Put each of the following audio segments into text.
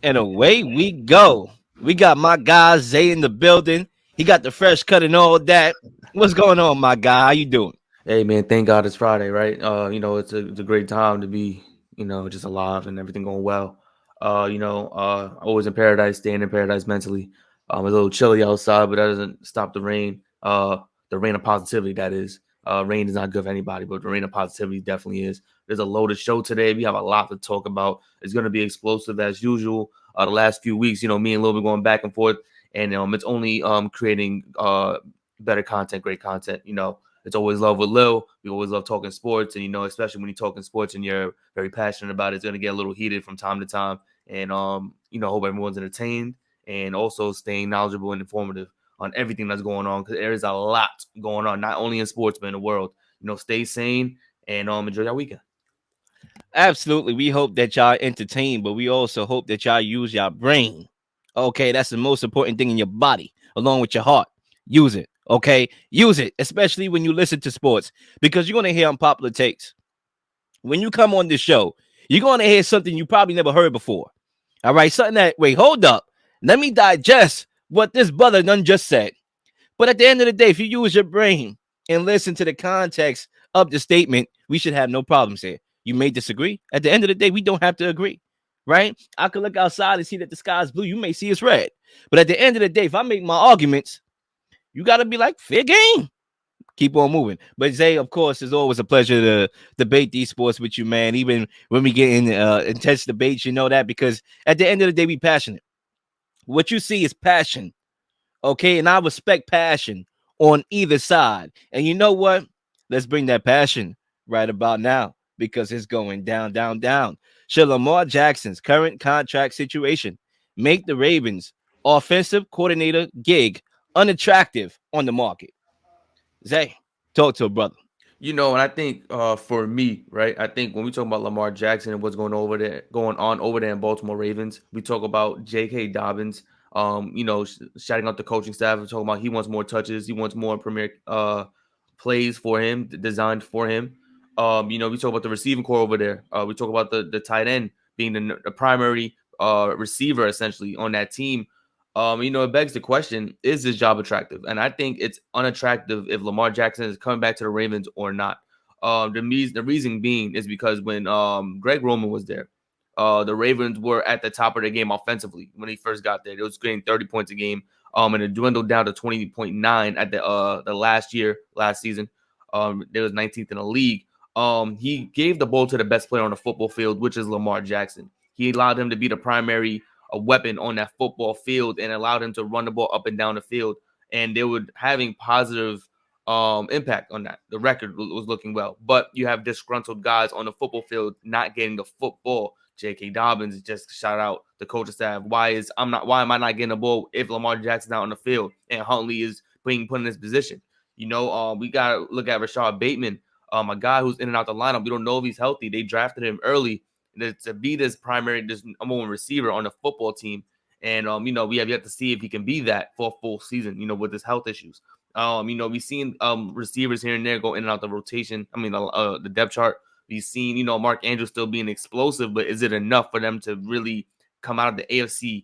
And away we go. We got my guy Zay in the building. He got the fresh cut and all that. What's going on, my guy? How you doing? Hey man, thank God it's Friday, right? It's a great time to be, just alive and everything going well. Always in paradise, staying in paradise mentally. A little chilly outside, but that doesn't stop the rain. The rain of positivity, that is. Rain is not good for anybody, but the rain of positivity definitely is. There's a loaded show today. We have a lot to talk about. It's going to be explosive as usual. The last few weeks, me and Lil been going back and forth, and it's only creating better content, great content. It's always love with Lil. We always love talking sports, and especially when you're talking sports and you're very passionate about it, it's gonna get a little heated from time to time. And hope everyone's entertained and also staying knowledgeable and informative on everything that's going on because there is a lot going on, not only in sports but in the world. Stay sane and enjoy your weekend. Absolutely. We hope that y'all entertain, but we also hope that y'all use your brain. Okay, that's the most important thing in your body, along with your heart. Use it. Okay, use it, especially when you listen to sports, because you're gonna hear unpopular takes. When you come on this show, you're gonna hear something you probably never heard before. All right, something that wait, hold up. Let me digest what this brother done just said. But at the end of the day, if you use your brain and listen to the context of the statement, we should have no problems here. You may disagree. At the end of the day, we don't have to agree, right? I could look outside and see that the sky is blue. You may see it's red. But at the end of the day, if I make my arguments, you got to be like, fair game. Keep on moving. But Zay, of course, it's always a pleasure to debate these sports with you, man. Even when we get in intense debates, you know that because at the end of the day, we passionate. What you see is passion. Okay. And I respect passion on either side. And you know what? Let's bring that passion right about now because it's going down, down, down. Should Lamar Jackson's current contract situation make the Ravens offensive coordinator gig unattractive on the market? Zay, talk to a brother. And I think for me, right, I think when we talk about Lamar Jackson and what's going on over there in Baltimore Ravens, we talk about J.K. Dobbins, shouting out the coaching staff. We're talking about he wants more touches, he wants more premier plays for him, designed for him. We talk about the receiving core over there. We talk about the tight end being the primary receiver essentially on that team. It begs the question: is this job attractive? And I think it's unattractive if Lamar Jackson is coming back to the Ravens or not. The reason being is because when Greg Roman was there, the Ravens were at the top of the game offensively when he first got there. It was getting 30 points a game, and it dwindled down to 20.9 at the last season. It was 19th in the league. He gave the ball to the best player on the football field, which is Lamar Jackson. He allowed him to be the primary a weapon on that football field and allowed him to run the ball up and down the field. And they were having positive impact on that. The record was looking well. But you have disgruntled guys on the football field not getting the football. J.K. Dobbins just shout out the coaching staff. Why am I not getting the ball if Lamar Jackson's out on the field and Huntley is being put in this position? We gotta look at Rashad Bateman, a guy who's in and out the lineup. We don't know if he's healthy. They drafted him early to be this number one receiver on the football team. And, we have yet to see if he can be that for a full season, with his health issues. We've seen receivers here and there go in and out the rotation. I mean, the depth chart. We've seen, Mark Andrews still being explosive, but is it enough for them to really come out of the AFC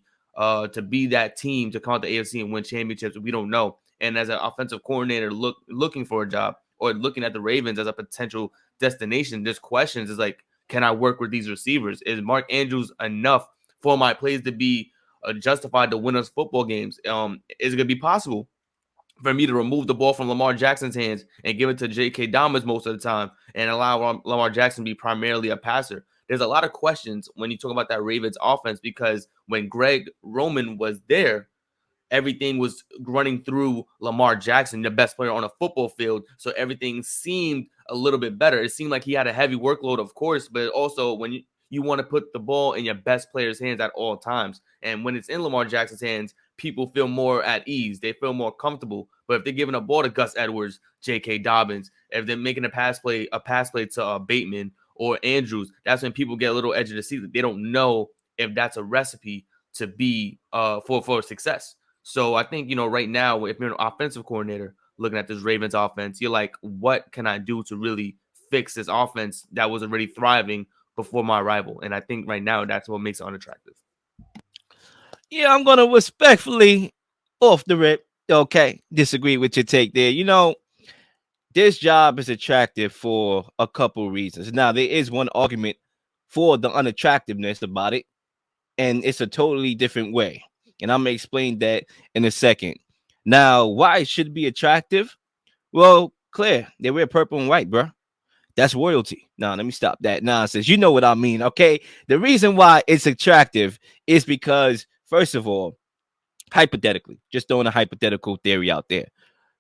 to be that team to come out the AFC and win championships? We don't know. And as an offensive coordinator looking for a job or looking at the Ravens as a potential destination, there's questions. Is like, can I work with these receivers? Is Mark Andrews enough for my plays to be justified to win us football games? Is it going to be possible for me to remove the ball from Lamar Jackson's hands and give it to J.K. Dobbins most of the time and allow Lamar Jackson to be primarily a passer? There's a lot of questions when you talk about that Ravens offense because when Greg Roman was there, everything was running through Lamar Jackson, the best player on a football field. So everything seemed a little bit better. It seemed like he had a heavy workload, of course, but also when you want to put the ball in your best player's hands at all times. And when it's in Lamar Jackson's hands, people feel more at ease. They feel more comfortable. But if they're giving a ball to Gus Edwards, J.K. Dobbins, if they're making a pass play to Bateman or Andrews, that's when people get a little edge of the seat. They don't know if that's a recipe to be for success. So I think, right now, if you're an offensive coordinator looking at this Ravens offense, you're like, what can I do to really fix this offense that was already thriving before my arrival? And I think right now that's what makes it unattractive. Yeah, I'm gonna respectfully, off the rip, okay, disagree with your take there. This job is attractive for a couple reasons. Now, there is one argument for the unattractiveness about it, and it's a totally different way. And I'm gonna explain that in a second. Now, why it should be attractive? Well, Claire, they wear purple and white, bro. That's royalty. Now, let me stop that nonsense. You know what I mean, okay? The reason why it's attractive is because, first of all, hypothetically, just throwing a hypothetical theory out there.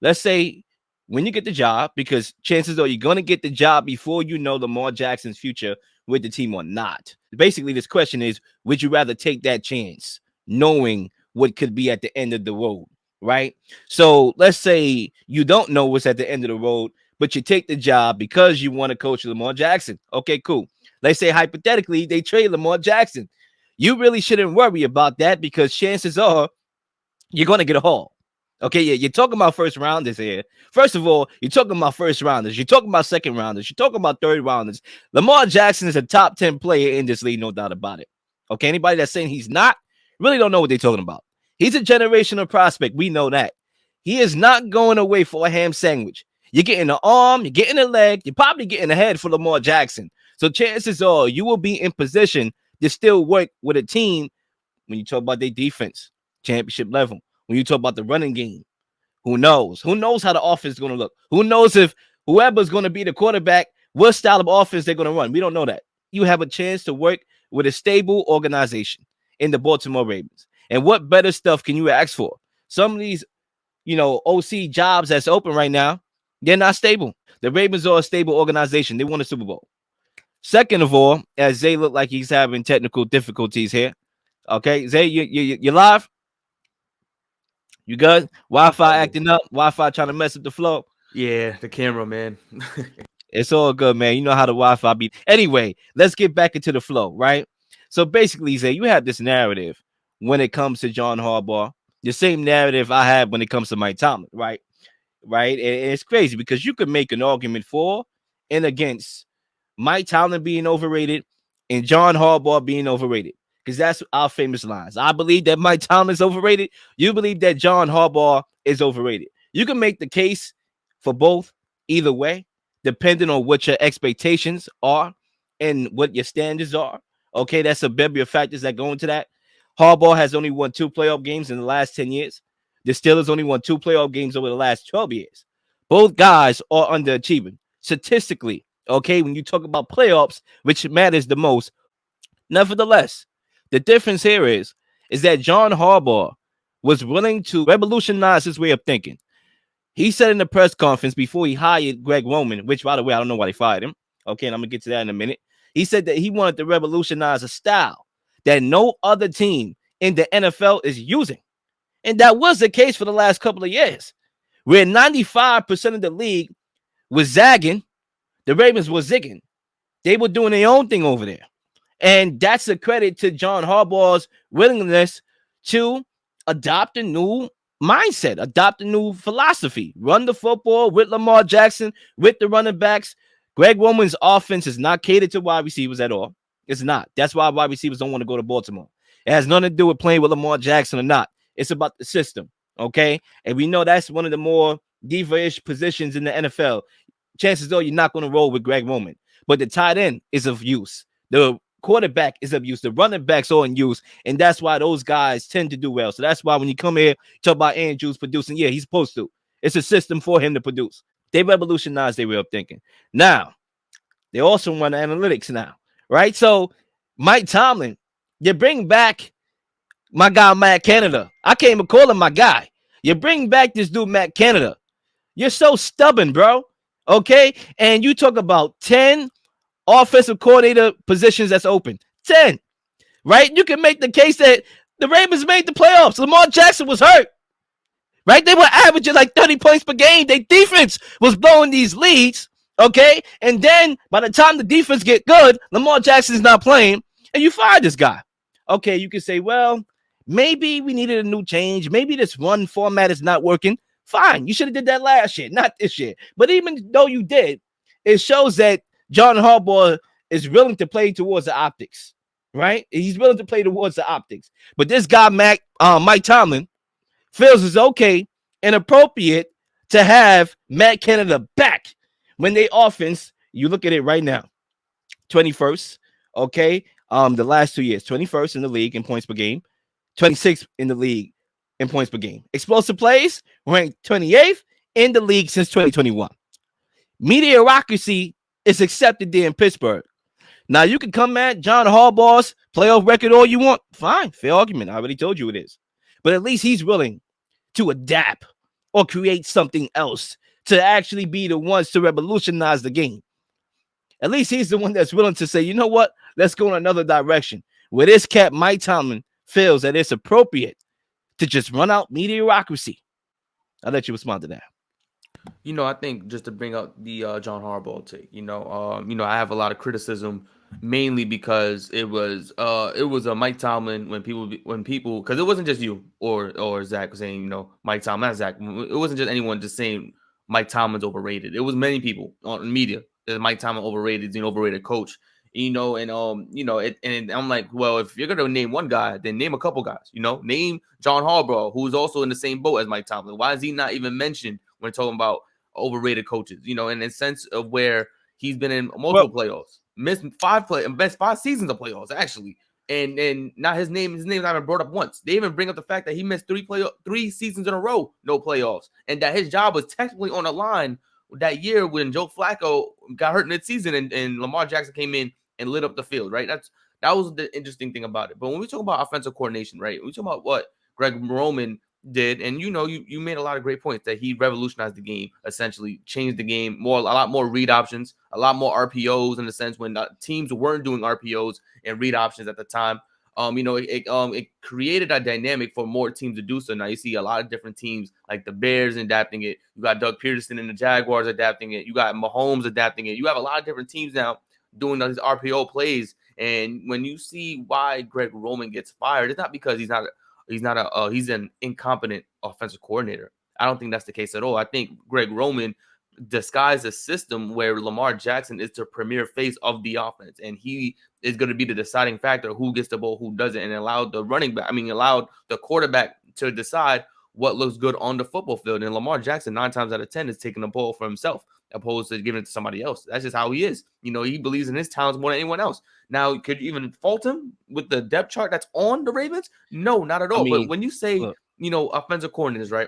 Let's say when you get the job, because chances are you're going to get the job before you know Lamar Jackson's future with the team or not. Basically, this question is, would you rather take that chance knowing what could be at the end of the road, right? So let's say you don't know what's at the end of the road, but you take the job because you want to coach Lamar Jackson. Okay, cool. Let's say hypothetically they trade Lamar Jackson. You really shouldn't worry about that because chances are you're going to get a haul. Okay, yeah, you're talking about first rounders here. First of all, you're talking about first rounders. You're talking about second rounders. You're talking about third rounders. Lamar Jackson is a top 10 player in this league, no doubt about it. Okay, anybody that's saying he's not really don't know what they're talking about. He's a generational prospect. We know that. He is not going away for a ham sandwich. You're getting an arm, you're getting a leg, you're probably getting a head for Lamar Jackson. So chances are you will be in position to still work with a team when you talk about their defense, championship level. When you talk about the running game, who knows? Who knows how the offense is going to look? Who knows if whoever's going to be the quarterback, what style of offense they're going to run? We don't know that. You have a chance to work with a stable organization in the Baltimore Ravens. And what better stuff can you ask for? Some of these, OC jobs that's open right now, they're not stable. The Ravens are a stable organization. They won a Super Bowl. Second of all, as Zay look like he's having technical difficulties here. Okay, Zay, you live? You good? Wi-Fi Oh, acting up. Wi-Fi trying to mess up the flow. yeah, the camera, man. It's all good, man. You know how the Wi-Fi be. Anyway, let's get back into the flow, right? So basically, Zay, you have this narrative when it comes to John Harbaugh, the same narrative I have when it comes to Mike Tomlin, right? Right? And it's crazy because you could make an argument for and against Mike Tomlin being overrated and John Harbaugh being overrated. Because that's our famous lines. I believe that Mike Tomlin is overrated. You believe that John Harbaugh is overrated. You can make the case for both either way, depending on what your expectations are and what your standards are. Okay, that's a bevy of factors that go into that. Harbaugh has only won 2 playoff games in the last 10 years. The Steelers only won 2 playoff games over the last 12 years. Both guys are underachieving statistically. Okay, when you talk about playoffs, which matters the most. Nevertheless, the difference here is that John Harbaugh was willing to revolutionize his way of thinking. He said in the press conference before he hired Greg Roman, which by the way, I don't know why they fired him. Okay, and I'm gonna get to that in a minute. He said that he wanted to revolutionize a style that no other team in the NFL is using. And that was the case for the last couple of years, where 95% of the league was zagging, the Ravens were zigging. They were doing their own thing over there. And that's a credit to John Harbaugh's willingness to adopt a new mindset, adopt a new philosophy, run the football with Lamar Jackson, with the running backs. Greg Roman's offense is not catered to wide receivers at all. It's not. That's why wide receivers don't want to go to Baltimore. It has nothing to do with playing with Lamar Jackson or not. It's about the system. Okay. And we know that's one of the more diva-ish positions in the NFL. Chances are you're not going to roll with Greg Roman. But the tight end is of use. The quarterback is of use. The running backs are in use. And that's why those guys tend to do well. So that's why when you come here, talk about Andrews producing, yeah, he's supposed to. It's a system for him to produce. They revolutionized their way of thinking. Now, they also run analytics now, right? So Mike Tomlin, you bring back my guy, Matt Canada. I can't even call him my guy. You bring back this dude, Matt Canada. You're so stubborn, bro. Okay? And you talk about 10 offensive coordinator positions that's open. 10, right? You can make the case that the Ravens made the playoffs. Lamar Jackson was hurt, right? They were averaging like 30 points per game. Their defense was blowing these leads, okay? And then by the time the defense get good, Lamar Jackson's not playing, and you fire this guy. Okay, you can say, well, maybe we needed a new change. Maybe this one format is not working. Fine, you should have did that last year, not this year. But even though you did, it shows that John Harbaugh is willing to play towards the optics. right? He's willing to play towards the optics. But this guy, Mike Tomlin, feels it's okay and appropriate to have Matt Canada back when they offense, you look at it right now, 21st, okay? The last 2 years, 21st in the league in points per game, 26th in the league in points per game. Explosive plays, ranked 28th in the league since 2021. Mediocrity is accepted there in Pittsburgh. Now you can come at John Harbaugh's playoff record all you want. Fine, fair argument. I already told you it is. But at least he's willing to adapt or create something else to actually be the ones to revolutionize the game. At least he's the one that's willing to say, you know what? Let's go in another direction. Where this cat, Mike Tomlin, feels that it's appropriate to just run out mediocrity. I'll let you respond to that. I think just to bring up the John Harbaugh take, I have a lot of criticism mainly because it was a Mike Tomlin when people because it wasn't just you or Zach saying Mike Tomlin, not Zach. It wasn't just anyone just saying Mike Tomlin's overrated. It was many people on media that Mike Tomlin overrated, he's an overrated coach. And I'm like, well, if you're gonna name one guy, then name a couple guys. Name John Harbaugh, who's also in the same boat as Mike Tomlin. Why is he not even mentioned when talking about overrated coaches? In the sense of where he's been in multiple Well, missed missed 5 seasons of playoffs actually, and not his name's not even brought up once. They even bring up the fact that he missed 3 seasons in a row, no playoffs, and that his job was technically on the line that year when Joe Flacco got hurt mid-season and Lamar Jackson came in and lit up the field, right? That was the interesting thing about it. But when we talk about offensive coordination, right? We talk about what Greg Roman did, and you made a lot of great points that he revolutionized the game, essentially changed the game a lot more read options, a lot more RPOs in the sense when teams weren't doing RPOs and read options at the time. It created a dynamic for more teams to do so. Now you see a lot of different teams like the Bears adapting it. You got Doug Peterson and the Jaguars adapting it. You got Mahomes adapting it. You have a lot of different teams now doing these RPO plays. And when you see why Greg Roman gets fired, it's not because he's an incompetent offensive coordinator. I don't think that's the case at all. I think Greg Roman disguised a system where Lamar Jackson is the premier face of the offense, and he is going to be the deciding factor who gets the ball, who doesn't, and allowed the quarterback to decide what looks good on the football field. And Lamar Jackson 9 times out of 10 is taking the ball for himself opposed to giving it to somebody else. That's just how he is. He believes in his talents more than anyone else. Now, could you even fault him with the depth chart that's on the Ravens? No, not at I all. But mean, when you say, look, offensive coordinators, right?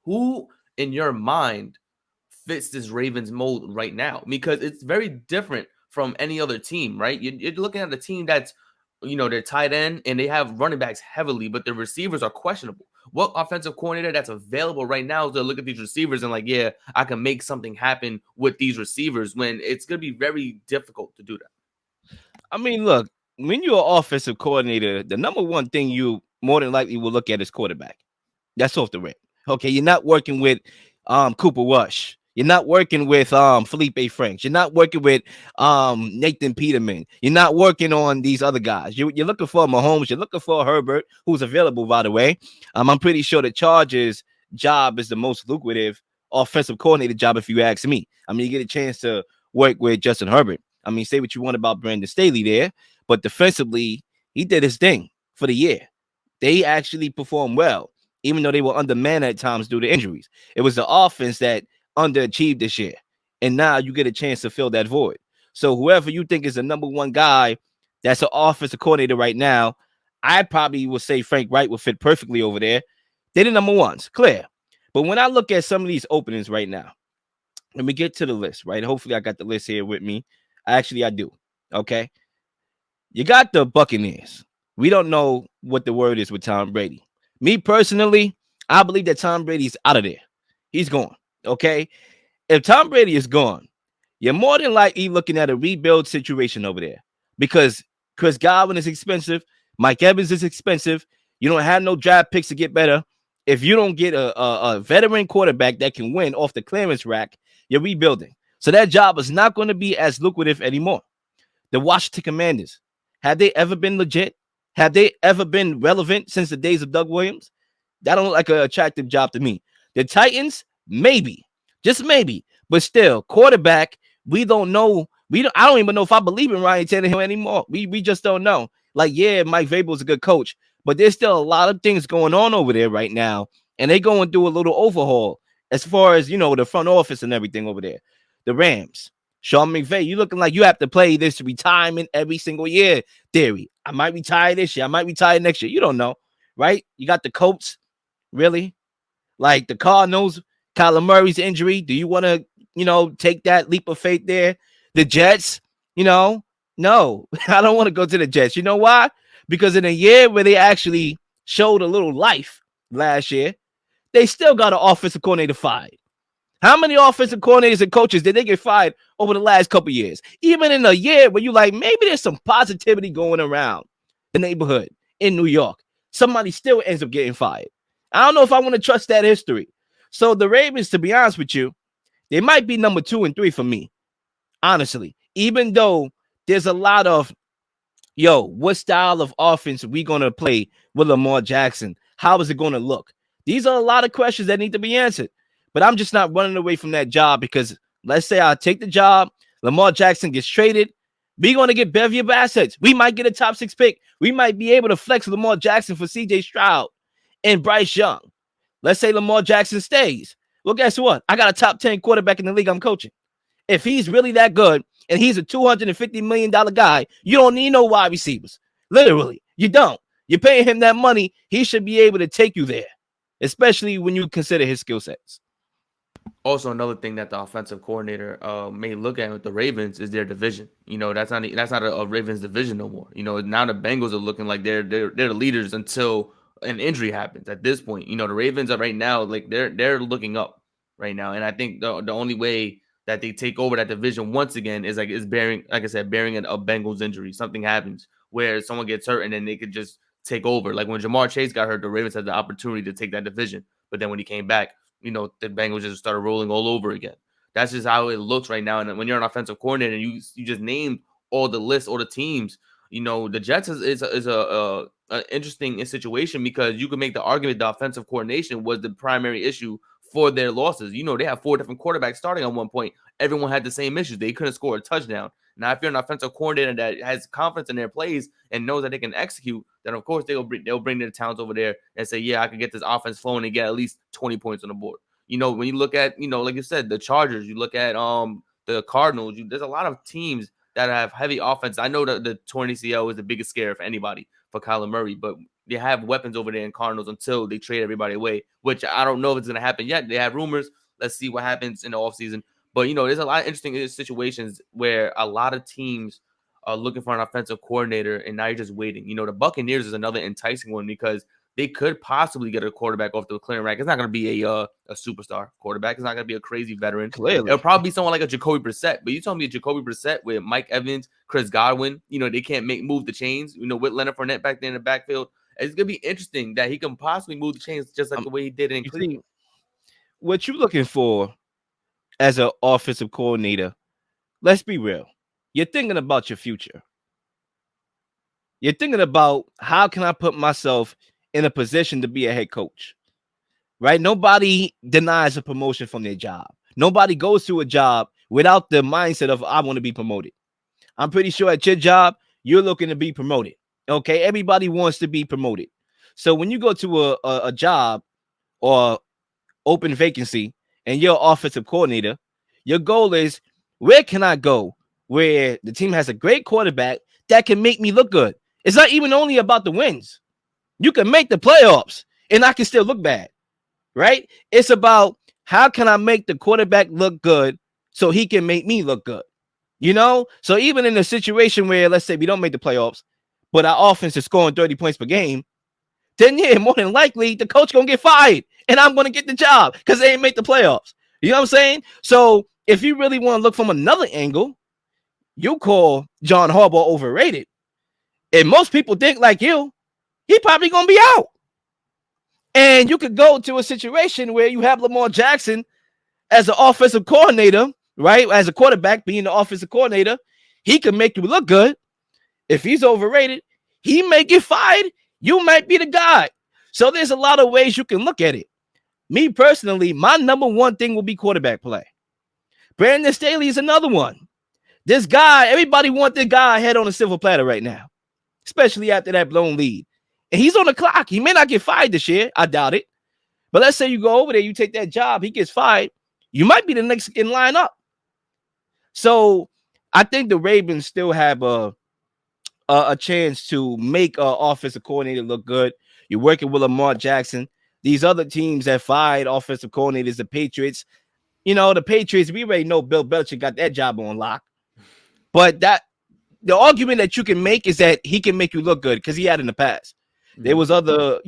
Who in your mind fits this Ravens mold right now? Because it's very different from any other team, right? You're looking at a team that's, they're tight end and they have running backs heavily, but the receivers are questionable. What offensive coordinator that's available right now is to look at these receivers and like, yeah, I can make something happen with these receivers when it's going to be very difficult to do that. look, when you're an offensive coordinator, the number one thing you more than likely will look at is quarterback. That's off the rip. Okay, you're not working with Cooper Rush. You're not working with Felipe Franks. You're not working with Nathan Peterman. You're not working on these other guys. You're looking for Mahomes. You're looking for Herbert, who's available, by the way. I'm pretty sure the Chargers' job is the most lucrative offensive coordinator job, if you ask me. You get a chance to work with Justin Herbert. Say what you want about Brandon Staley there, but defensively, he did his thing for the year. They actually performed well, even though they were undermanned at times due to injuries. It was the offense that underachieved this year. And now you get a chance to fill that void. So whoever you think is the number one guy that's an offensive coordinator right now, I probably would say Frank Wright would fit perfectly over there. They're the number ones, clear. But when I look at some of these openings right now, let me get to the list, right? Hopefully I got the list here with me. Actually, I do. Okay. You got the Buccaneers. We don't know what the word is with Tom Brady. Me personally, I believe that Tom Brady's out of there. He's gone. Okay. If Tom Brady is gone, you're more than likely looking at a rebuild situation over there because Chris Godwin is expensive. Mike Evans is expensive. You don't have no draft picks to get better. If you don't get a veteran quarterback that can win off the clearance rack, you're rebuilding. So that job is not going to be as lucrative anymore. The Washington Commanders, have they ever been legit? Have they ever been relevant since the days of Doug Williams? That don't look like an attractive job to me. The Titans, maybe, just maybe, but still, quarterback, we don't know I don't even know if I believe in Ryan Tannehill anymore. We just don't know. Like, yeah, Mike Vrabel's a good coach, but there's still a lot of things going on over there right now, and they going through a little overhaul as far as the front office and everything over there. The Rams, Sean McVay, you looking like you have to play this retirement every single year theory. I might retire this year. I might retire next year. You don't know, right? You got the Colts, really? Like the Cardinals, Kyler Murray's injury. Do you want to, take that leap of faith there? The Jets, no, I don't want to go to the Jets. You know why? Because in a year where they actually showed a little life last year, they still got an offensive coordinator fired. How many offensive coordinators and coaches did they get fired over the last couple of years? Even in a year where you like, maybe there's some positivity going around the neighborhood in New York, somebody still ends up getting fired. I don't know if I want to trust that history. So the Ravens, to be honest with you, they might be number 2 and 3 for me, honestly. Even though there's a lot of, what style of offense are we going to play with Lamar Jackson? How is it going to look? These are a lot of questions that need to be answered. But I'm just not running away from that job because let's say I take the job, Lamar Jackson gets traded. We're going to get bevy of assets. We might get a top 6 pick. We might be able to flex Lamar Jackson for CJ Stroud and Bryce Young. Let's say Lamar Jackson stays. Well, guess what? I got a top 10 quarterback in the league I'm coaching. If he's really that good and he's a $250 million guy, you don't need no wide receivers. Literally, you don't. You're paying him that money. He should be able to take you there, especially when you consider his skill sets. Also, another thing that the offensive coordinator may look at with the Ravens is their division. That's not a Ravens division no more. Now the Bengals are looking like they're the leaders until an injury happens. At this point, the Ravens are right now like they're looking up right now, and I think the only way that they take over that division once again is bearing, like I said, bearing a Bengals injury. Something happens where someone gets hurt, and then they could just take over. Like when Jamar Chase got hurt, the Ravens had the opportunity to take that division, but then when he came back, the Bengals just started rolling all over again. That's just how it looks right now. And when you're an offensive coordinator and you just named all the lists, all the teams, the Jets is a interesting situation because you can make the argument the offensive coordination was the primary issue for their losses. They have 4 different quarterbacks starting on one point. Everyone had the same issues. They couldn't score a touchdown. Now, if you're an offensive coordinator that has confidence in their plays and knows that they can execute, then of course they'll bring their talents over there and say, yeah, I can get this offense flowing and get at least 20 points on the board. When you look at, like you said, the Chargers, you look at the Cardinals, there's a lot of teams that have heavy offense. I know that the torn ACL is the biggest scare for anybody for Kyler Murray, but they have weapons over there in Cardinals until they trade everybody away, which I don't know if it's going to happen yet. They have rumors. Let's see what happens in the offseason. But, there's a lot of interesting situations where a lot of teams are looking for an offensive coordinator, and now you're just waiting. The Buccaneers is another enticing one because they could possibly get a quarterback off the clearing rack. It's not going to be a superstar quarterback. It's not going to be a crazy veteran. Clearly. It'll probably be someone like a Jacoby Brissett. But you told me a Jacoby Brissett with Mike Evans, Chris Godwin, they can't move the chains, with Leonard Fournette back there in the backfield. It's going to be interesting that he can possibly move the chains just like the way he did in Cleveland. What you looking for as an offensive coordinator, let's be real. You're thinking about your future. You're thinking about how can I put myself in a position to be a head coach, right? Nobody denies a promotion from their job. Nobody goes to a job without the mindset of I want to be promoted. I'm pretty sure at your job, you're looking to be promoted. Okay, everybody wants to be promoted. So when you go to a job or open vacancy and you're offensive coordinator, your goal is where can I go where the team has a great quarterback that can make me look good. It's not even only about the wins. You can make the playoffs and I can still look bad, right? It's about how can I make the quarterback look good so he can make me look good, So even in a situation where, let's say we don't make the playoffs, but our offense is scoring 30 points per game, then yeah, more than likely the coach going to get fired and I'm going to get the job because they ain't make the playoffs. You know what I'm saying? So if you really want to look from another angle, you call John Harbaugh overrated. And most people think like you, he probably going to be out. And you could go to a situation where you have Lamar Jackson as an offensive coordinator, right? As a quarterback being the offensive coordinator, he can make you look good. If he's overrated, he may get fired. You might be the guy. So there's a lot of ways you can look at it. Me personally, my number one thing will be quarterback play. Brandon Staley is another one. This guy, everybody want this guy head on a silver platter right now, especially after that blown lead. And he's on the clock. He may not get fired this year. I doubt it. But let's say you go over there, you take that job, he gets fired. You might be the next in line up. So I think the Ravens still have a chance to make an offensive coordinator look good. You're working with Lamar Jackson. These other teams that fired offensive coordinators, the Patriots. The Patriots, we already know Bill Belichick got that job on lock. But the argument that you can make is that he can make you look good because he had in the past. There was other,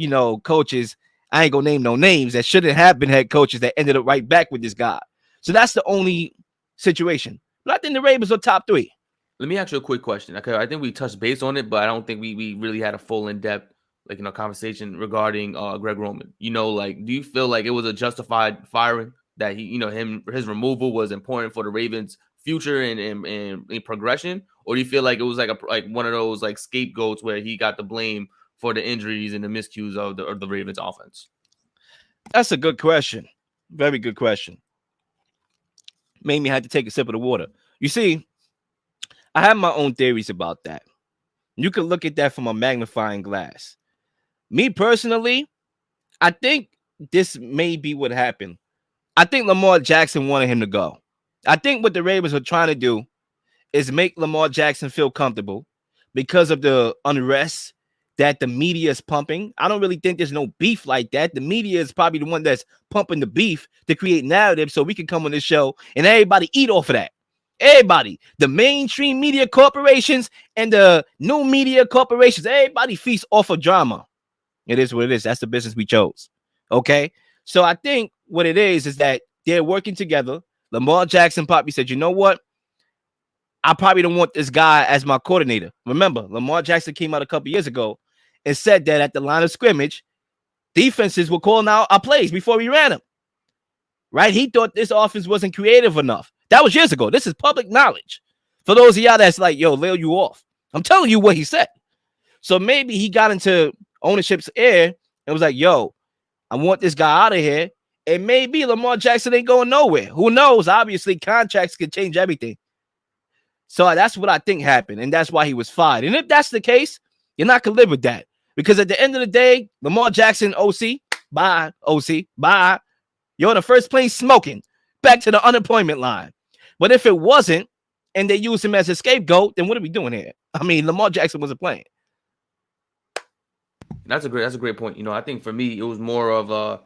coaches. I ain't gonna name no names that shouldn't have been head coaches that ended up right back with this guy. So that's the only situation. But I think the Ravens are top 3. Let me ask you a quick question. Okay, I think we touched base on it, but I don't think we really had a full in depth conversation regarding Greg Roman. Do you feel like it was a justified firing that his removal was important for the Ravens' future and progression, or do you feel like it was like one of those like scapegoats where he got the blame for the injuries and the miscues of the Ravens offense? That's a good question. Very good question. Made me have to take a sip of the water. You see, I have my own theories about that. You can look at that from a magnifying glass. Me personally, I think this may be what happened. I think Lamar Jackson wanted him to go. I think what the Ravens are trying to do is make Lamar Jackson feel comfortable because of the unrest that the media is pumping. I don't really think there's no beef like that. The media is probably the one that's pumping the beef to create narrative so we can come on this show and everybody eat off of that. Everybody, the mainstream media corporations and the new media corporations, everybody feasts off of drama. It is what it is. That's the business we chose. Okay. So I think what it is that they're working together. Lamar Jackson probably said, you know what? I probably don't want this guy as my coordinator. Remember, Lamar Jackson came out a couple years ago and said that at the line of scrimmage, defenses were calling out our plays before we ran them. Right? He thought this offense wasn't creative enough. That was years ago. This is public knowledge. For those of y'all that's like, yo, Lil, you off. I'm telling you what he said. So maybe he got into ownership's ear and was like, yo, I want this guy out of here. And maybe Lamar Jackson ain't going nowhere. Who knows? Obviously, contracts can change everything. So that's what I think happened. And that's why he was fired. And if that's the case, you're not going to live with that. Because at the end of the day, Lamar Jackson, OC, bye, OC, bye. You're on the first plane smoking. Back to the unemployment line. But if it wasn't, and they used him as a scapegoat, then what are we doing here? I mean, Lamar Jackson wasn't playing. That's a great point. I think for me, it was more of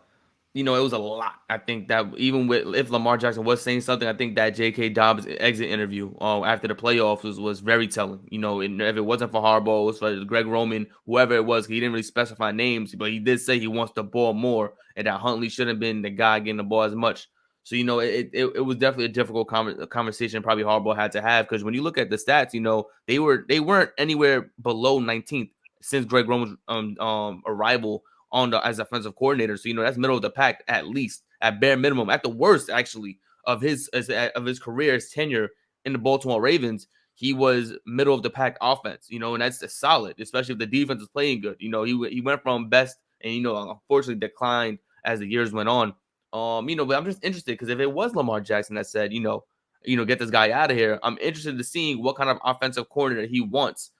it was a lot. I think that even if Lamar Jackson was saying something, I think that J.K. Dobbins exit interview after the playoffs was very telling. If it wasn't for Harbaugh, it was for Greg Roman, whoever it was. He didn't really specify names, but he did say he wants the ball more, and that Huntley shouldn't have been the guy getting the ball as much. So it was definitely a difficult conversation probably Harbaugh had to have, because when you look at the stats, they weren't anywhere below 19th since Greg Roman's arrival as offensive coordinator. So that's middle of the pack, at least, at bare minimum, at the worst actually of his career, his tenure in the Baltimore Ravens. He was middle of the pack offense, and that's solid, especially if the defense is playing good. He went from best and unfortunately declined as the years went on. But I'm just interested, because if it was Lamar Jackson that said, get this guy out of here, I'm interested to seeing what kind of offensive coordinator he wants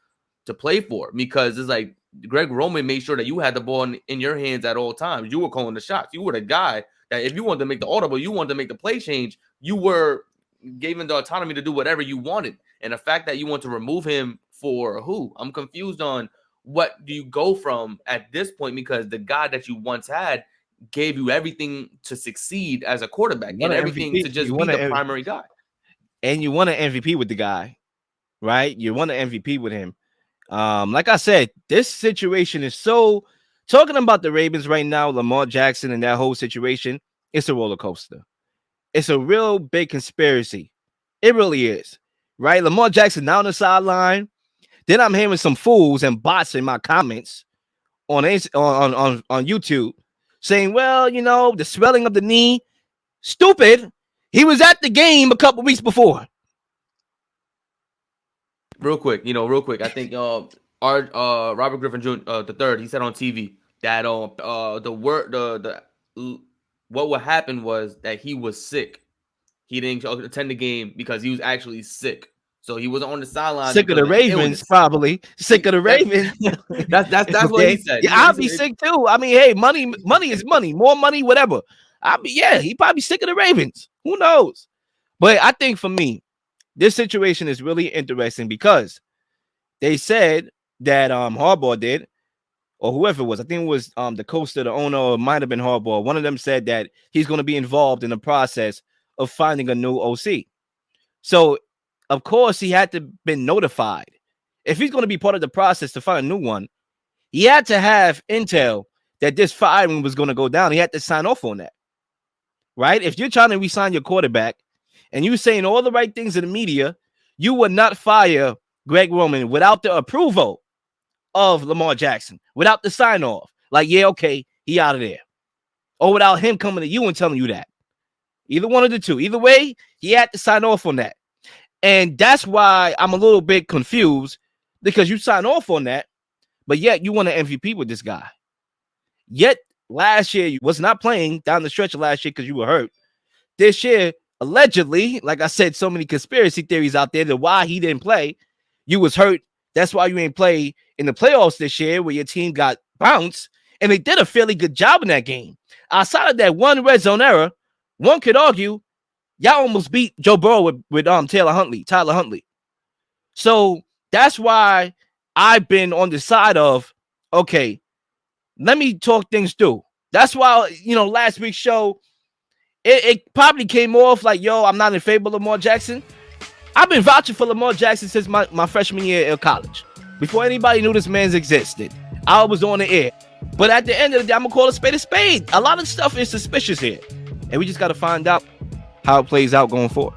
to play for, because it's like Greg Roman made sure that you had the ball in your hands at all times. You were calling the shots. You were the guy that if you wanted to make the audible, you wanted to make the play change, you were given the autonomy to do whatever you wanted. And the fact that you want to remove him for who? I'm confused on what do you go from at this point, because the guy that you once had gave you everything to succeed as a quarterback and everything MVP. To just be the primary guy. And you want an MVP with the guy, right? You want an MVP with him. Like I said, this situation is so, talking about the Ravens right now, Lamar Jackson and that whole situation, it's a roller coaster. It's a real big conspiracy. It really is, right? Lamar Jackson down the sideline. Then I'm hearing some fools and bots in my comments on YouTube saying, well, the swelling of the knee, stupid. He was at the game a couple weeks before. Real quick, I think our Robert Griffin Jr. The third, he said on TV that what would happen was that he was sick. He didn't attend the game because he was actually sick. So he wasn't on the sidelines Sick of because the of Ravens, illness. probably. Sick of the That, Ravens. that's what he Okay. said. Yeah, He I'll said be sick too. I mean, hey, money is money. More money, whatever. He probably sick of the Ravens. Who knows? But I think for me, this situation is really interesting because they said that Harbaugh did, or whoever it was, I think it was the coach or the owner, or it might have been Harbaugh. One of them said that he's going to be involved in the process of finding a new OC. So, of course, he had to been notified. If he's going to be part of the process to find a new one, he had to have intel that this firing was going to go down. He had to sign off on that, right? If you're trying to resign your quarterback and you're saying all the right things in the media, you would not fire Greg Roman without the approval of Lamar Jackson, without the sign off. Like, yeah, okay, he out of there. Or without him coming to you and telling you that. Either one of the two. Either way, he had to sign off on that. And that's why I'm a little bit confused, because you sign off on that, but yet you want an MVP with this guy. Yet last year you was not playing down the stretch of last year because you were hurt. This year, allegedly, like I said, so many conspiracy theories out there that why he didn't play. You was hurt. That's why you ain't play in the playoffs this year, where your team got bounced. And they did a fairly good job in that game. Outside of that one red zone error, one could argue y'all almost beat Joe Burrow with Tyler Huntley. So that's why I've been on the side of, okay, let me talk things through. That's why, last week's show, it probably came off like, yo, I'm not in favor of Lamar Jackson. I've been vouching for Lamar Jackson since my freshman year of college. Before anybody knew this man's existed, I was on the air. But at the end of the day, I'm going to call a spade a spade. A lot of stuff is suspicious here. And we just got to find out how it plays out going forward.